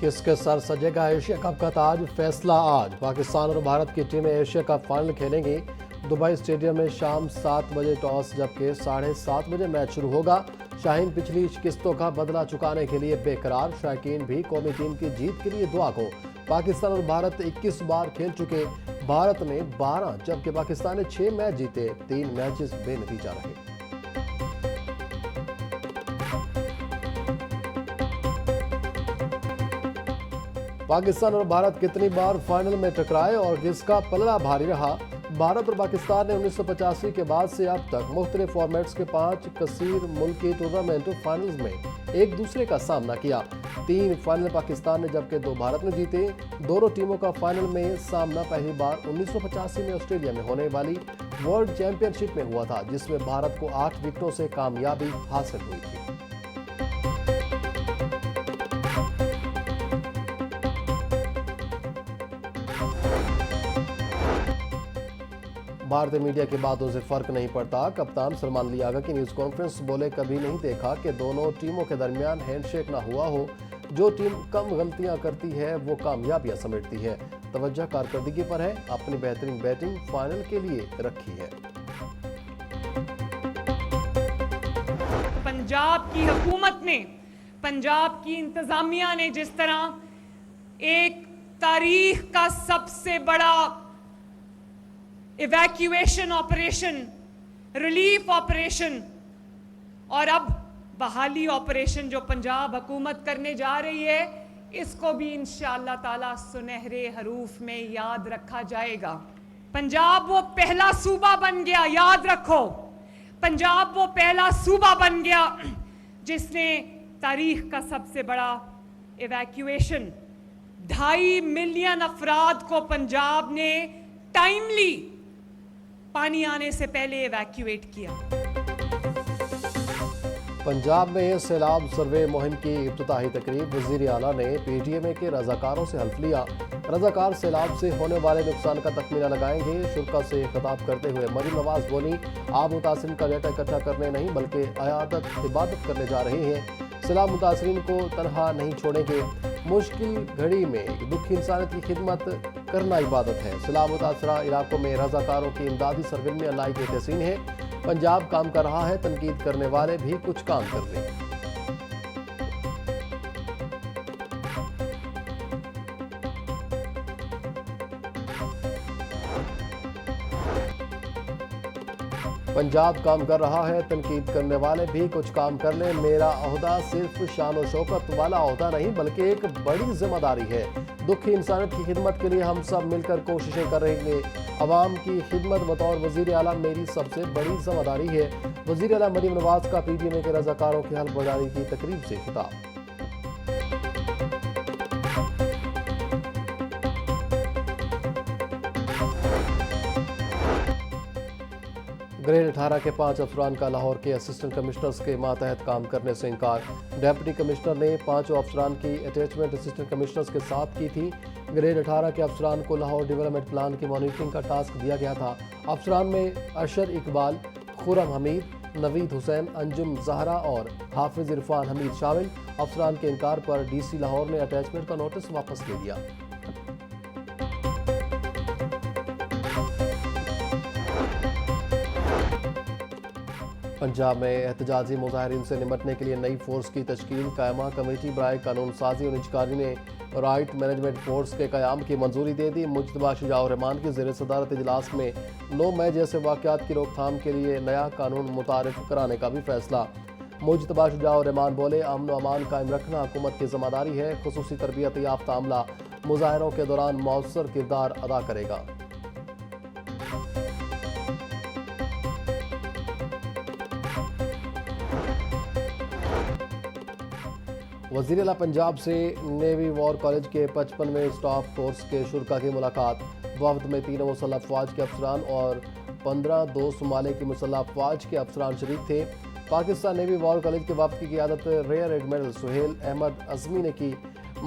کس کے سر سجے گا ایشیا کپ کا تاج؟ فیصلہ آج۔ پاکستان اور بھارت کی ٹیمیں ایشیا کپ فائنل کھیلیں گی۔ دبئی اسٹیڈیم میں شام 7 بجے ٹاس جبکہ 7:30 بجے میچ شروع ہوگا۔ شاہین پچھلی شکستوں کا بدلہ چکانے کے لیے بے قرار، شائقین بھی قومی ٹیم کی جیت کے لیے دعا کو۔ پاکستان اور بھارت 21 بار کھیل چکے، بھارت نے 12 جبکہ پاکستان نے 6 میچ جیتے، 3 میچز بے نتیجہ رہے۔ پاکستان اور بھارت کتنی بار فائنل میں ٹکرائے اور کس کا پلڑا بھاری رہا؟ بھارت اور پاکستان نے 1985 کے بعد سے اب تک مختلف فارمیٹس کے 5 کثیر ملکی ٹورنامنٹ فائنلز میں ایک دوسرے کا سامنا کیا۔ 3 فائنل پاکستان نے جبکہ 2 بھارت نے جیتے۔ دونوں ٹیموں کا فائنل میں سامنا پہلی بار 1985 میں آسٹریلیا میں ہونے والی ورلڈ چیمپئن شپ میں ہوا تھا، جس میں بھارت کو 8 وکٹوں سے کامیابی حاصل ہوئی تھی۔ بھارتی میڈیا کی باتوں سے فرق نہیں پڑتا۔ کپتان سلمان لیاقت کی نیوز کانفرنس بولے، کبھی نہیں دیکھا کہ دونوں ٹیموں کے درمیان ہینڈ شیک نہ ہوا ہو۔ جو ٹیم کم غلطیاں کرتی ہے وہ کامیابیاں سمیٹتی ہے۔ توجہ کارکردگی پر ہے، اپنی بہترین بیٹنگ فائنل کے لیے رکھی ہے۔ پنجاب کی حکومت نے، پنجاب کی انتظامیہ نے جس طرح ایک تاریخ کا سب سے بڑا ایویکیویشن آپریشن، ریلیف آپریشن اور اب بحالی آپریشن جو پنجاب حکومت کرنے جا رہی ہے، اس کو بھی انشاءاللہ تعالی سنہرے حروف میں یاد رکھا جائے گا۔ پنجاب وہ پہلا صوبہ بن گیا، یاد رکھو، پنجاب وہ پہلا صوبہ بن گیا جس نے تاریخ کا سب سے بڑا ایویکیویشن 2.5 ملین افراد کو پنجاب نے ٹائملی پانی آنے سے پہلے ایویکیویٹ کیا۔ پنجاب میں سیلاب سروے مہم کی افتتاحی تقریب، وزیر اعلیٰ نے پی ٹی ایم اے کے رضاکاروں سے حلف لیا۔ رضاکار سیلاب سے ہونے والے نقصان کا تخمینہ لگائیں گے۔ شرکا سے خطاب کرتے ہوئے مریم نواز بولی، آپ متاثرین کا ڈیٹا اکٹھا کرنے نہیں بلکہ عبادت کرنے جا رہے ہیں۔ سیلاب متاثرین کو تنہا نہیں چھوڑیں گے۔ مشکل گھڑی میں دکھی انسانیت کی خدمت کرنا عبادت ہے۔ سیلاب متاثرہ علاقوں میں رضاکاروں کی امدادی سرگرمیاں لائق تحسین ہیں۔ پنجاب کام کر رہا ہے، تنقید کرنے والے بھی کچھ کام کر رہے ہیں۔ پنجاب کام کر رہا ہے، تنقید کرنے والے بھی کچھ کام کر لیں۔ میرا عہدہ صرف شان و شوکت والا عہدہ نہیں بلکہ ایک بڑی ذمہ داری ہے۔ دکھی انسانیت کی خدمت کے لیے ہم سب مل کر کوششیں کر رہے ہیں۔ عوام کی خدمت بطور وزیر اعلیٰ میری سب سے بڑی ذمہ داری ہے۔ وزیر اعلیٰ مریم نواز کا پی ٹی ایم اے کے رضاکاروں کی حلف برداری کی تقریب سے خطاب۔ گریڈ 18 کے 5 افسران کا لاہور کے اسسٹنٹ کمشنرز کے ماتحت کام کرنے سے انکار۔ ڈیپٹی کمشنر نے 5 افسران کی اٹیچمنٹ اسسٹنٹ کمشنرز کے ساتھ کی تھی۔ گریڈ 18 کے افسران کو لاہور ڈیولپمنٹ پلان کی مانیٹرنگ کا ٹاسک دیا گیا تھا۔ افسران میں اشر اقبال، خرم حمید، نوید حسین، انجم زہرا اور حافظ عرفان حمید شامل۔ افسران کے انکار پر ڈی سی لاہور نے اٹیچمنٹ کا نوٹس واپس لے لیا۔ پنجاب میں احتجاجی مظاہرین سے نمٹنے کے لیے نئی فورس کی تشکیل، قائمہ کمیٹی برائے قانون سازی اور انچکاری نے رائٹ مینجمنٹ فورس کے قیام کی منظوری دے دی۔ مجتبیٰ شجاع الرحمان کی زیر صدارت اجلاس میں 9 مئی جیسے واقعات کی روک تھام کے لیے نیا قانون متعارف کرانے کا بھی فیصلہ۔ مجتبیٰ شجاع الرحمان بولے، امن و امان قائم رکھنا حکومت کی ذمہ داری ہے۔ خصوصی تربیت یافتہ عملہ مظاہروں کے دوران مؤثر کردار ادا کرے گا۔ وزیر اعلیٰ پنجاب سے نیوی وار کالج کے 55ویں اسٹاف کورس کے شرکا کی ملاقات۔ وفد میں 3 مسلح افواج کے افسران اور 15 2 ممالک کی مسلح افواج کے افسران شریک تھے۔ پاکستان نیوی وار کالج کے وفد کی قیادت ریئر ایڈمرل سہیل احمد عظمی نے کی۔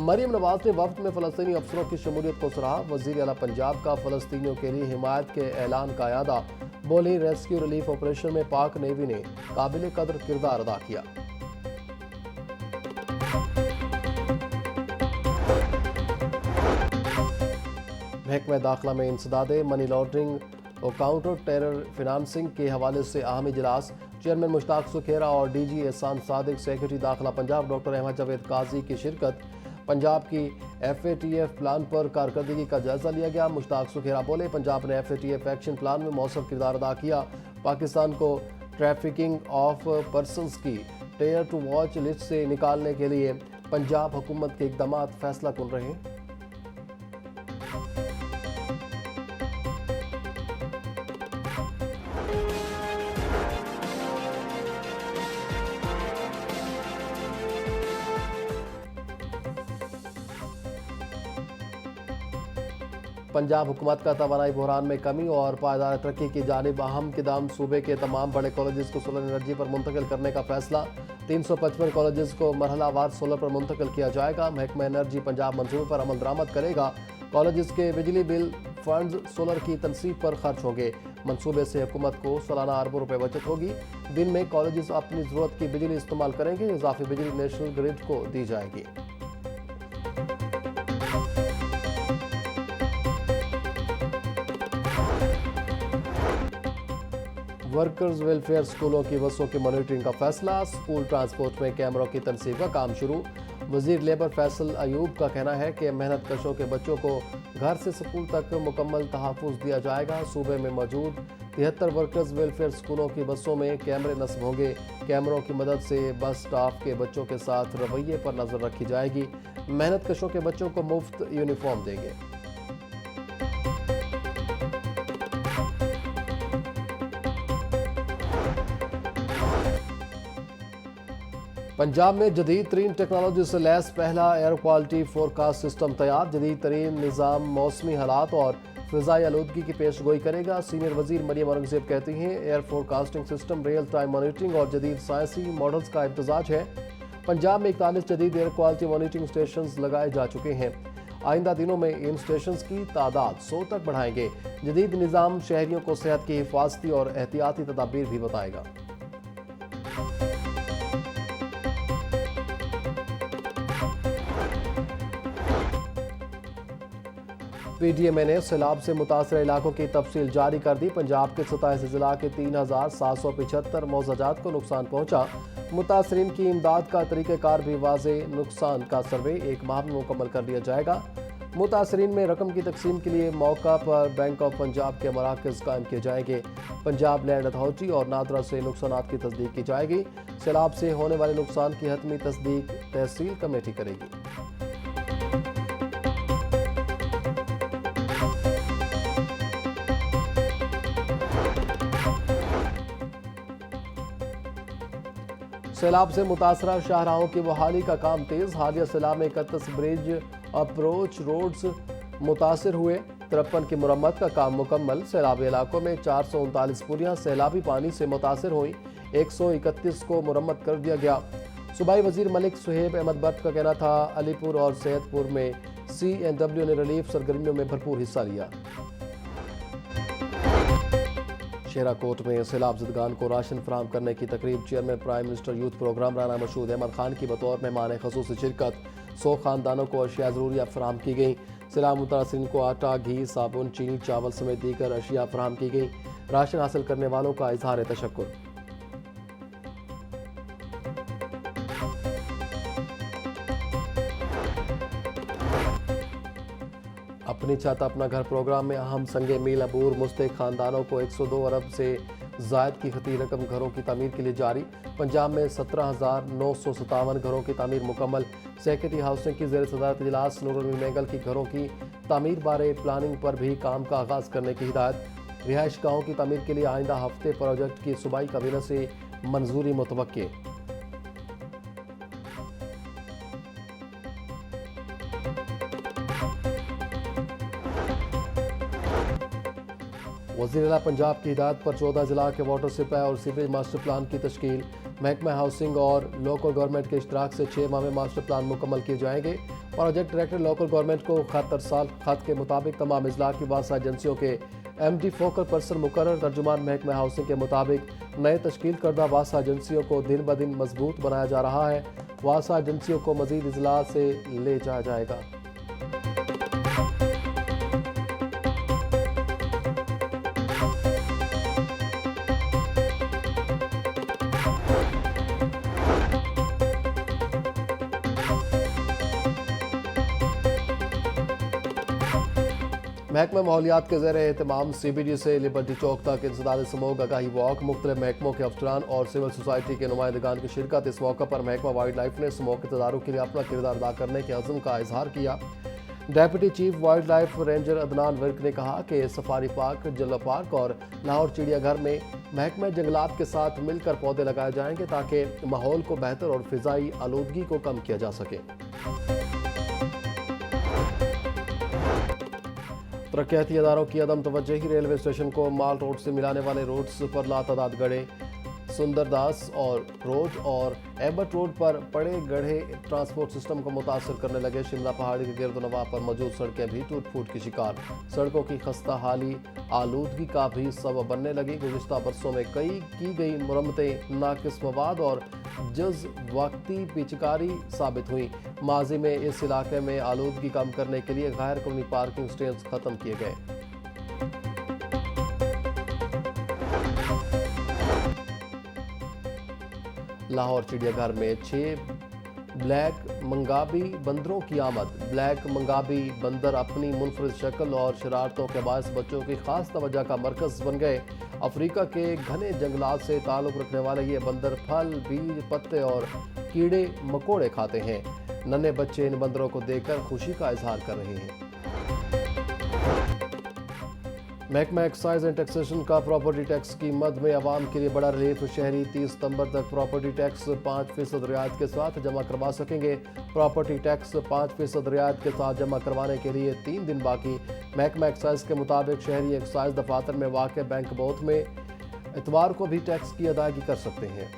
مریم نواز نے وفد میں فلسطینی افسروں کی شمولیت کو سراہا۔ وزیر اعلیٰ پنجاب کا فلسطینیوں کے لیے حمایت کے اعلان کا اعادہ۔ بولی، ریسکیو ریلیف آپریشن میں پاک نیوی نے قابل قدر کردار ادا کیا۔ محکمہ داخلہ میں انسداد منی لانڈرنگ اور کاؤنٹر ٹیرر فنانسنگ کے حوالے سے اہم اجلاس، چیئرمین مشتاق سکھیرا اور ڈی جی احسان صادق، سیکرٹری داخلہ پنجاب ڈاکٹر احمد جاوید قاضی کی شرکت۔ پنجاب کی FATF پلان پر کارکردگی کا جائزہ لیا گیا۔ مشتاق سکھیرا بولے، پنجاب نے FATF ایکشن پلان میں مؤثر کردار ادا کیا، پاکستان کو ٹریفکنگ آف پرسنز کی ٹیئر ٹو واچ لسٹ سے نکالنے کے لیے پنجاب حکومت کے اقدامات فیصلہ کن رہے۔ پنجاب حکومت کا توانائی بحران میں کمی اور پائیدار ترقی کی جانب اہم اقدام، صوبے کے تمام بڑے کالجز کو سولر انرجی پر منتقل کرنے کا فیصلہ، 355 کالجز کو مرحلہ وار سولر پر منتقل کیا جائے گا۔ محکمہ انرجی پنجاب منصوبے پر عمل درآمد کرے گا، کالجز کے بجلی بل فنڈز سولر کی تنصیب پر خرچ ہوں گے۔ منصوبے سے حکومت کو سالانہ اربوں روپے بچت ہوگی۔ دن میں کالجز اپنی ضرورت کی بجلی استعمال کریں گے، اضافی بجلی نیشنل گرڈ کو دی جائے گی۔ ورکرز ویلفیئر سکولوں کی بسوں کی مانیٹرنگ کا فیصلہ، سکول ٹرانسپورٹ میں کیمروں کی تنصیب کا کام شروع۔ وزیر لیبر فیصل ایوب کا کہنا ہے کہ محنت کشوں کے بچوں کو گھر سے سکول تک مکمل تحفظ دیا جائے گا۔ صوبے میں موجود 73 ورکرز ویلفیئر سکولوں کی بسوں میں کیمرے نصب ہوں گے۔ کیمروں کی مدد سے بس سٹاف کے بچوں کے ساتھ رویے پر نظر رکھی جائے گی۔ محنت کشوں کے بچوں کو مفت یونیفارم دیں گے۔ پنجاب میں جدید ترین ٹیکنالوجی سے لیس پہلا ایئر کوالٹی فورکاسٹ سسٹم تیار، جدید ترین نظام موسمی حالات اور فضائی آلودگی کی پیش گوئی کرے گا۔ سینئر وزیر مریم اورنگزیب کہتی ہیں، air forecasting system real time monitoring اور جدید سائنسی ماڈلز کا امتزاج ہے۔ پنجاب میں 41 جدید ایئر کوالٹی مانیٹرنگ اسٹیشنز لگائے جا چکے ہیں۔ آئندہ دنوں میں ان اسٹیشنز کی تعداد 100 تک بڑھائیں گے۔ جدید نظام شہریوں کو صحت کی حفاظتی اور احتیاطی تدابیر بھی بتائے گا۔ PDMA نے سیلاب سے متاثرہ علاقوں کی تفصیل جاری کر دی۔ پنجاب کے 27 اضلاع کے 3775 موضوعات کو نقصان پہنچا۔ متاثرین کی امداد کا طریقہ کار بھی واضح، نقصان کا سروے 1 ماہ میں مکمل کر دیا جائے گا۔ متاثرین میں رقم کی تقسیم کے لیے موقع پر بینک آف پنجاب کے مراکز قائم کیے جائیں گے۔ پنجاب لینڈ اتھارٹی اور نادرا سے نقصانات کی تصدیق کی جائے گی۔ سیلاب سے ہونے والے نقصان کی حتمی تصدیق تحصیل کمیٹی کرے گی۔ سیلاب سے متاثرہ شاہراہوں کی بحالی کا کام تیز، حالیہ سیلاب میں 31 برج اپروچ روڈز متاثر ہوئے، 53 کی مرمت کا کام مکمل۔ سیلابی علاقوں میں 439 پولیاں سیلابی پانی سے متاثر ہوئیں، 131 کو مرمت کر دیا گیا۔ صوبائی وزیر ملک صہیب احمد بٹ کا کہنا تھا، علی پور اور سید پور میں CNW نے ریلیف سرگرمیوں میں بھرپور حصہ لیا۔ شیرا کوٹ میں سیلاب زدگان کو راشن فراہم کرنے کی تقریب، chairman prime minister youth programme Rana Mashhood Ahmad Khan کی بطور مہمان خصوصی شرکت۔ 100 خاندانوں کو اشیاء ضروریات فراہم کی گئیں۔ سیلاب متاثرین کو آٹا، گھی، صابن، چینی، چاول سمیت دیگر اشیاء فراہم کی گئیں۔ راشن حاصل کرنے والوں کا اظہار تشکر۔ اپنی چھت اپنا گھر پروگرام میں اہم سنگ میل عبور، مستحق خاندانوں کو 102 ارب سے زائد کی خطی رقم گھروں کی تعمیر کے لیے جاری۔ پنجاب میں 17,957 گھروں کی تعمیر مکمل۔ سیکرٹری ہاؤسنگ کی زیر صدارت اجلاس، نور العلم مینگل کی گھروں کی تعمیر بارے پلاننگ پر بھی کام کا آغاز کرنے کی ہدایت۔ رہائش گاہوں کی تعمیر کے لیے آئندہ ہفتے پروجیکٹ کی صوبائی کابینہ سے منظوری متوقع۔ وزیر اعلیٰ پنجاب کی ہدایت پر 14 ضلع کے واٹر سپلائی اور سیوریج ماسٹر پلان کی تشکیل۔ محکمہ ہاؤسنگ اور لوکل گورنمنٹ کے اشتراک سے 6 ماہ میں ماسٹر پلان مکمل کیے جائیں گے۔ پروجیکٹ ڈائریکٹر لوکل گورنمنٹ کو خط ارسال، خط کے مطابق تمام اضلاع کی واسطہ ایجنسیوں کے MD فوکل پرسن مقرر۔ ترجمان محکمہ ہاؤسنگ کے مطابق نئے تشکیل کردہ واسطہ ایجنسیوں کو دن بدن مضبوط بنایا جا رہا ہے۔ واسطہ ایجنسیوں کو مزید اضلاع سے لے جایا جائے گا۔ محکمہ ماحولیات کے زیر اہتمام CBD سے لبرٹی چوک تک انسداد سموگ آگاہی واک، مختلف محکموں کے افسران اور سول سوسائٹی کے نمائندگان کی شرکت۔ اس موقع پر محکمہ وائلڈ لائف نے سموگ کے تدارک کے لیے اپنا کردار ادا کرنے کے عزم کا اظہار کیا۔ Deputy chief wildlife ranger Adnan Virk نے کہا کہ سفاری پارک، جلو پارک اور لاہور چڑیا گھر میں محکمہ جنگلات کے ساتھ مل کر پودے لگائے جائیں گے تاکہ ماحول کو بہتر اور فضائی آلودگی کو کم کیا جا سکے۔ ترقیاتی اداروں کی عدم توجہی، ریلوے اسٹیشن کو مال روڈ سے ملانے والے روڈز پر لاتعداد گڑھے، سندرداس اور روڈ اور ایبٹ روڈ پر پڑے گڑھے ٹرانسپورٹ سسٹم کو متاثر کرنے لگے۔ شملہ پہاڑی کے گرد و نواح پر موجود سڑکیں بھی ٹوٹ پھوٹ کی شکار، سڑکوں کی خستہ حالی آلودگی کا بھی سبب بننے لگی۔ گزشتہ برسوں میں کی گئی مرمتیں ناقص مواد اور جز وقتی پیچکاری ثابت ہوئیں۔ ماضی میں اس علاقے میں آلودگی کم کرنے کے لیے غیر قانونی پارکنگ سٹینڈز ختم کیے گئے۔ لاہور چڑیا گھر میں 6 بلیک منگابی بندروں کی آمد۔ بلیک منگابی بندر اپنی منفرد شکل اور شرارتوں کے باعث بچوں کی خاص توجہ کا مرکز بن گئے۔ افریقہ کے گھنے جنگلات سے تعلق رکھنے والے یہ بندر پھل، بیج، پتے اور کیڑے مکوڑے کھاتے ہیں۔ ننھے بچے ان بندروں کو دیکھ کر خوشی کا اظہار کر رہے ہیں۔ محکمہ ایکسائز اینڈ ٹیکسیشن کا پراپرٹی ٹیکس کی مد میں عوام کے لیے بڑا ریلیف۔ شہری 30 ستمبر تک پراپرٹی ٹیکس 5% رعایت کے ساتھ جمع کروا سکیں گے۔ پراپرٹی ٹیکس 5% رعایت کے ساتھ جمع کروانے کے لیے 3 دن باقی۔ محکمہ ایکسائز کے مطابق شہری ایکسائز دفاتر میں واقع بینک بوتھ میں اتوار کو بھی ٹیکس کی ادائیگی کر سکتے ہیں۔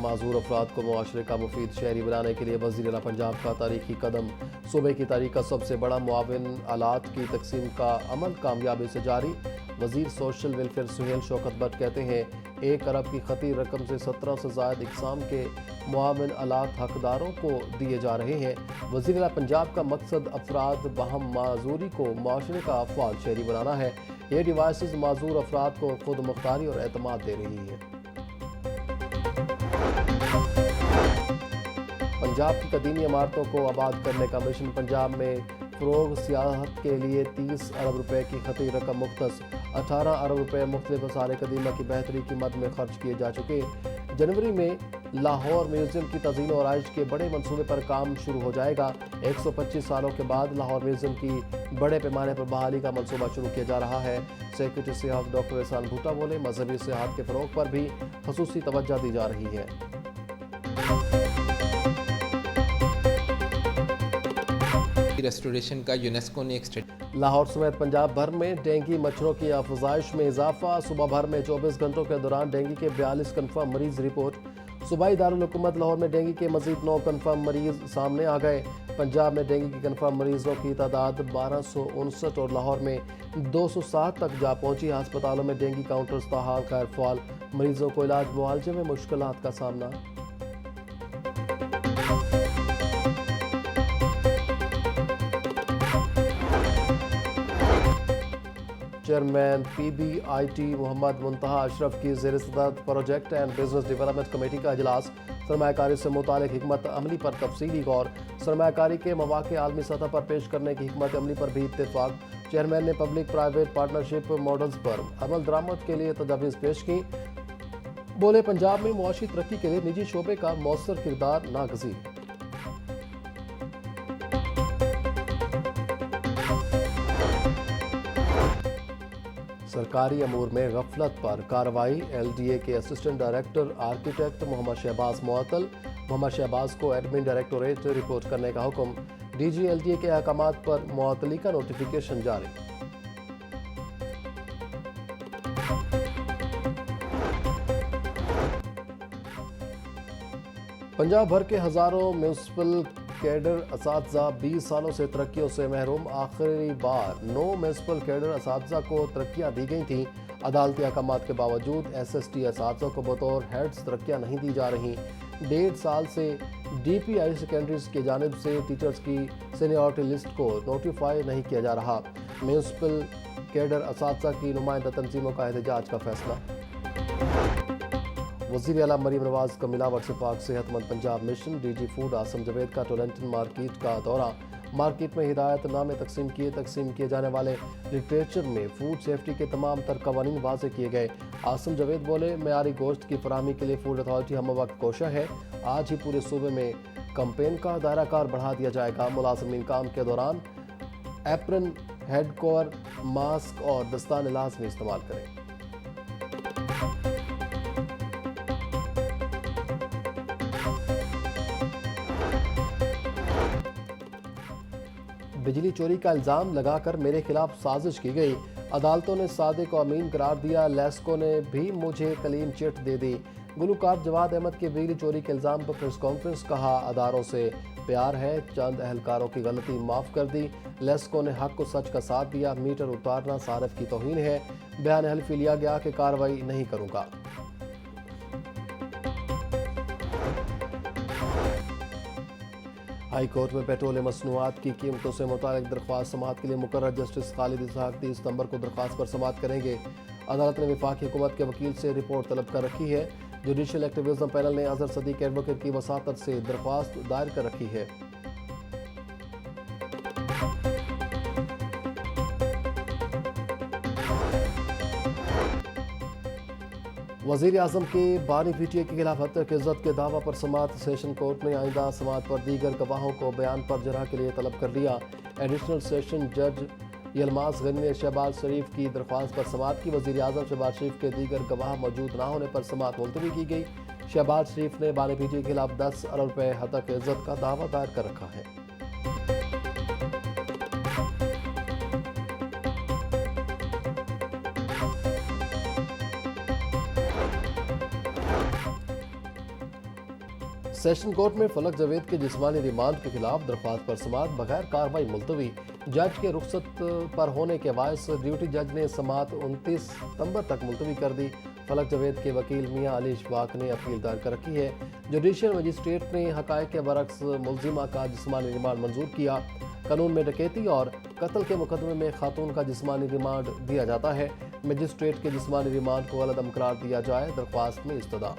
معذور افراد کو معاشرے کا مفید شہری بنانے کے لیے وزیر اعلیٰ پنجاب کا تاریخی قدم۔ صوبے کی تاریخ کا سب سے بڑا معاون آلات کی تقسیم کا عمل کامیابی سے جاری۔ وزیر social welfare Sohail Shaukat but کہتے ہیں 1 ارب کی خطی رقم سے 17 سے زائد اقسام کے معاون آلات حقداروں کو دیے جا رہے ہیں۔ وزیر اعلیٰ پنجاب کا مقصد افراد باہم معذوری کو معاشرے کا فعال شہری بنانا ہے۔ یہ ڈیوائسز معذور افراد کو خود مختاری اور اعتماد دے رہی ہے۔ پنجاب کی قدیمی عمارتوں کو آباد کرنے کا مشن پنجاب میں فروغ سیاحت کے لیے 30 ارب روپے کی خطی رقم مختص۔ 18 ارب روپے مختلف آثار قدیمہ کی بہتری کی مد میں خرچ کیے جا چکے۔ جنوری میں لاہور میوزیم کی تزئین و آرائش کے بڑے منصوبے پر کام شروع ہو جائے گا۔ 125 سالوں کے بعد لاہور میوزیم کی بڑے پیمانے پر بحالی کا منصوبہ شروع کیا جا رہا ہے۔ سیکرٹری سیاحت ڈاکٹر احسان بھٹا بولے مذہبی سیاحت کے فروغ پر بھی خصوصی توجہ دی جا رہی ہے۔ ریسٹوریشن کا یونیسکو نے لاہور سمیت پنجاب بھر میں ڈینگی مچھروں کی افزائش میں اضافہ۔ صبح بھر میں 24 گھنٹوں کے دوران ڈینگی کے 42 کنفرم مریض رپورٹ۔ صوبائی دارالحکومت لاہور میں ڈینگی کے مزید 9 کنفرم مریض سامنے آ گئے۔ پنجاب میں ڈینگی کی کنفرم مریضوں کی تعداد 1259 اور لاہور میں 207 تک جا پہنچی۔ ہسپتالوں میں ڈینگی کاؤنٹرز تاحال خیر فعال، مریضوں کو علاج معالجے میں مشکلات کا سامنا۔ چیئرمین PBIT محمد منتہا اشرف کی زیر صدارت project and business development committee کا اجلاس۔ سرمایہ کاری سے متعلق حکمت عملی پر تفصیلی غور۔ سرمایہ کاری کے مواقع عالمی سطح پر پیش کرنے کی حکمت عملی پر بھی اتفاق۔ چیئرمین نے پبلک پرائیویٹ پارٹنرشپ ماڈلز پر عمل درآمد کے لیے تجاویز پیش کی۔ بولے پنجاب میں معاشی ترقی کے لیے نجی شعبے کا مؤثر کردار ناگزیر۔ سرکاری امور میں غفلت پر کارروائی۔ LDA کے اسسٹنٹ ڈائریکٹر آرکیٹیکٹ محمد شہباز معطل۔ محمد شہباز کو ایڈمن ڈائریکٹوریٹ رپورٹ کرنے کا حکم۔ DG LDA کے احکامات پر معطلی کا نوٹیفیکیشن جاری۔ پنجاب بھر کے ہزاروں میونسپل کیڈر اساتذہ 20 سالوں سے ترقیوں سے محروم۔ آخری بار 9 میونسپل کیڈر اساتذہ کو ترقیاں دی گئی تھیں۔ عدالتی احکامات کے باوجود SST اساتذہ کو بطور ہیڈز ترقیاں نہیں دی جا رہی۔ 1.5 سال سے DPI سیکنڈریز کی جانب سے ٹیچرز کی سینیورٹی لسٹ کو نوٹیفائی نہیں کیا جا رہا۔ میونسپل کیڈر اساتذہ کی نمائندہ تنظیموں کا احتجاج کا فیصلہ۔ وزیر اعلیٰ مریم نواز کا ملاوٹ سے پاک صحت مند Punjab mission, D G food Asim Javed کا ٹورنٹن مارکیٹ کا دورہ، مارکیٹ میں ہدایت نامے تقسیم کیے جانے والے لٹریچر میں فوڈ سیفٹی کے تمام تر قوانین واضح کیے گئے۔ عاصم جاوید بولے، معیاری گوشت کی فراہمی کے لیے فوڈ اتھارٹی ہم وقت کوشاں ہے، آج ہی پورے صوبے میں کمپین کا دائرہ کار بڑھا دیا جائے گا۔ ملازمین کام کے دوران ایپرن، ہیڈ کور، ماسک اور دستانے لازمی استعمال کریں۔ بجلی چوری کا الزام لگا کر میرے خلاف سازش کی گئی، عدالتوں نے صادق کو امین قرار دیا، لیسکو نے بھی مجھے کلین چٹ دے دی۔ گلوکار جواد احمد کی بجلی چوری کے الزام پر پریس کانفرنس، کہا اداروں سے پیار ہے، چند اہلکاروں کی غلطی معاف کر دی، لیسکو نے حق و سچ کا ساتھ دیا، میٹر اتارنا صارف کی توہین ہے، بیان حلفی لیا گیا کہ کارروائی نہیں کروں گا۔ ہائی کورٹ میں پیٹرول مصنوعات کی قیمتوں سے متعلق درخواست سماعت کے لیے مقرر جسٹس خالد اسحاق 30 ستمبر کو درخواست پر سماعت کریں گے۔ عدالت نے وفاقی حکومت کے وکیل سے رپورٹ طلب کر رکھی ہے۔ جوڈیشل ایکٹیویزم پینل نے اظہر صدیق ایڈوکیٹ کی وساطت سے درخواست دائر کر رکھی ہے۔ وزیر اعظم کے بانی پی ٹی اے کے خلاف حتک عزت کے دعویٰ پر سماعت، سیشن کورٹ نے آئندہ سماعت پر دیگر گواہوں کو بیان پر جرح کے لیے طلب کر لیا۔ ایڈیشنل سیشن جج یلماس غنی نے شہباز شریف کی درخواست پر سماعت کی۔ وزیر اعظم شہباز شریف کے دیگر گواہ موجود نہ ہونے پر سماعت ملتوی کی گئی۔ شہباز شریف نے بانی پی ٹی اے کے خلاف 10 ارب روپے حتک عزت کا دعویٰ دائر کر رکھا ہے۔ سیشن کورٹ میں فلک جاوید کے جسمانی ریمانڈ کے خلاف درخواست پر سماعت بغیر کارروائی ملتوی۔ جج کے رخصت پر ہونے کے باعث ڈیوٹی جج نے سماعت 29 ستمبر تک ملتوی کر دی۔ فلک جاوید کے وکیل میاں علی اشفاق نے اپیل دائر کر رکھی ہے۔ جوڈیشل مجسٹریٹ نے حقائق کے برعکس ملزمہ کا جسمانی ریمانڈ منظور کیا۔ قانون میں ڈکیتی اور قتل کے مقدمے میں خاتون کا جسمانی ریمانڈ دیا جاتا ہے، مجسٹریٹ کے جسمانی ریمانڈ کو العدم قرار دیا جائے، درخواست میں استدعا۔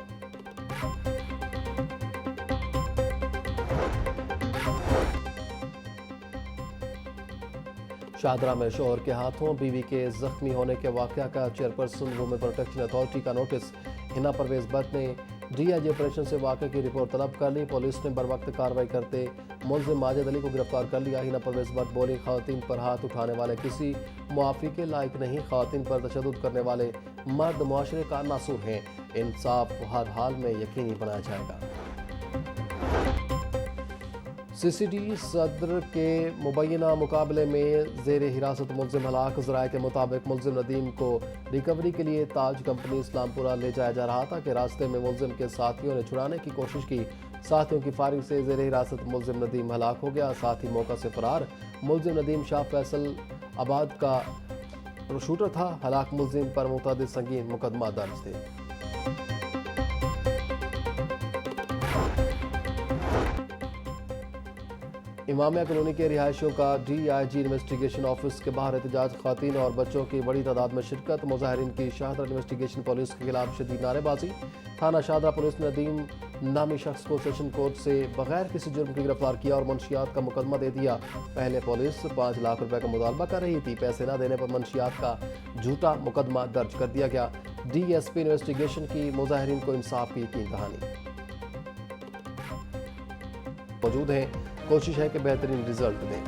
شاہدرہ میں شوہر کے ہاتھوں بیوی کے زخمی ہونے کے واقعہ کا چیئرپرسن وومن پروٹیکشن اتھارٹی کا نوٹس۔ ہنا پرویز بٹ نے ڈی آئی جی آپریشن سے واقعے کی رپورٹ طلب کر لی۔ پولیس نے بروقت کارروائی کرتے ملزم ماجد علی کو گرفتار کر لیا۔ ہنا پرویز بٹ بولی، خواتین پر ہاتھ اٹھانے والے کسی معافی کے لائق نہیں، خواتین پر تشدد کرنے والے مرد معاشرے کا ناصور ہیں، انصاف ہر حال میں یقینی بنایا جائے گا۔ سی سی ڈی صدر کے مبینہ مقابلے میں زیر حراست ملزم ہلاک۔ ذرائع کے مطابق ملزم ندیم کو ریکوری کے لیے تاج کمپنی اسلام پورہ لے جایا جا رہا تھا کہ راستے میں ملزم کے ساتھیوں نے چھڑانے کی کوشش کی۔ ساتھیوں کی فائرنگ سے زیر حراست ملزم ندیم ہلاک ہو گیا، ساتھی موقع سے فرار۔ ملزم ندیم شاہ فیصل آباد کا شوٹر تھا۔ ہلاک ملزم پر متعدد سنگین مقدمہ درج تھے۔ امامیہ کالونی کے رہائشیوں کا D I G investigation office کے باہر احتجاج، خواتین اور بچوں کی بڑی تعداد میں شرکت، مظاہرین کی شاہدرہ انویسٹیگیشن پولیس کے خلاف شدید نعرے بازی۔ تھانہ شاہدرہ پولیس نے ندیم نامی شخص کو سیشن کورٹ سے بغیر کسی جرم کے گرفتار کیا اور منشیات کا مقدمہ دے دیا۔ پہلے پولیس 5 لاکھ روپے کا مطالبہ کر رہی تھی، پیسے نہ دینے پر منشیات کا جھوٹا مقدمہ درج کر دیا گیا۔ ڈی ایس پی انویسٹیگیشن کی مظاہرین کو انصاف کی یقین دہانی۔ موجود ہیں، کوشش ہے کہ بہترین رزلٹ دیں۔